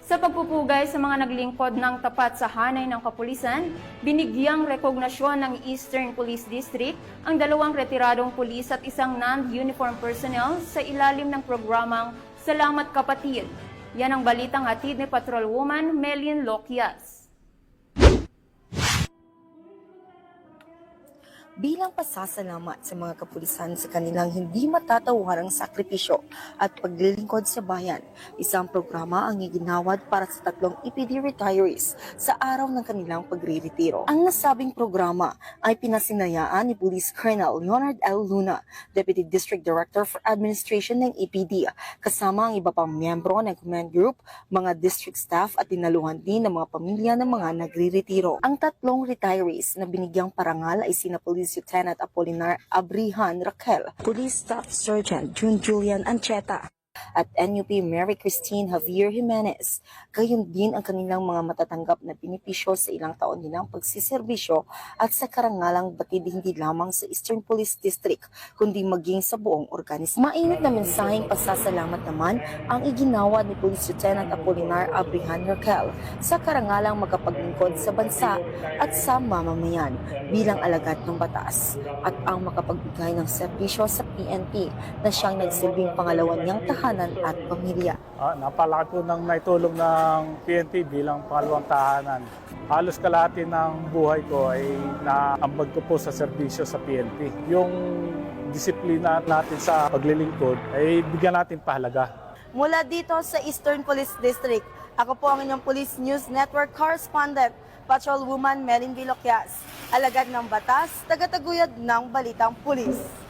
Sa pagpupugay sa mga naglingkod ng tapat sa hanay ng kapulisan, binigyang rekognasyon ng Eastern Police District ang 2 retiradong pulis at isang non-uniform personnel sa ilalim ng programang Salamat Kapatid. Yan ang balitang hatid ni Patrolwoman Melin Loquias. Bilang pasasalamat sa mga kapulisan sa kanilang hindi matatawarang sakripisyo at paglilingkod sa bayan, isang programa ang iginawad para sa 3 EPD retirees sa araw ng kanilang pagre-retiro. Ang nasabing programa ay pinasinayaan ni Police Colonel Leonard L. Luna, Deputy District Director for Administration ng EPD, kasama ang iba pang miyembro ng command group, mga district staff at dinaluhan din ng mga pamilya ng mga nagre-retiro. Ang 3 retirees na binigyang parangal ay sina Police Lieutenant Apolinar Abrihan Raquel, Police Staff Sergeant June Julian Ancheta, at NUP Mary Christine Javier Jimenez. Gayon din ang kanilang mga matatanggap na benepisyo sa ilang taon nilang pagsiservisyo at sa karangalang batid hindi lamang sa Eastern Police District kundi maging sa buong organismo. Mainit na mensaheng pasasalamat naman ang iginawa ni Police Lieutenant Apolinar Abrihan Raquel sa karangalang makapaglingkod sa bansa at sa mamamayan bilang alagad ng batas at ang makapagbigay ng serbisyo sa PNP na siyang nagsilbing pangalawan niyang tahanan at pamilya. Napalaki po ng naitulong ng PNP bilang pangalawang tahanan. Halos kalahati ng buhay ko ay naambag ko po sa serbisyo sa PNP. Yung disiplina natin sa paglilingkod ay bigyan natin pahalaga. Mula dito sa Eastern Police District, ako po ang inyong Police News Network Correspondent, Patrolwoman Melin Loquias, alagad ng batas, tagataguyod ng Balitang Pulis.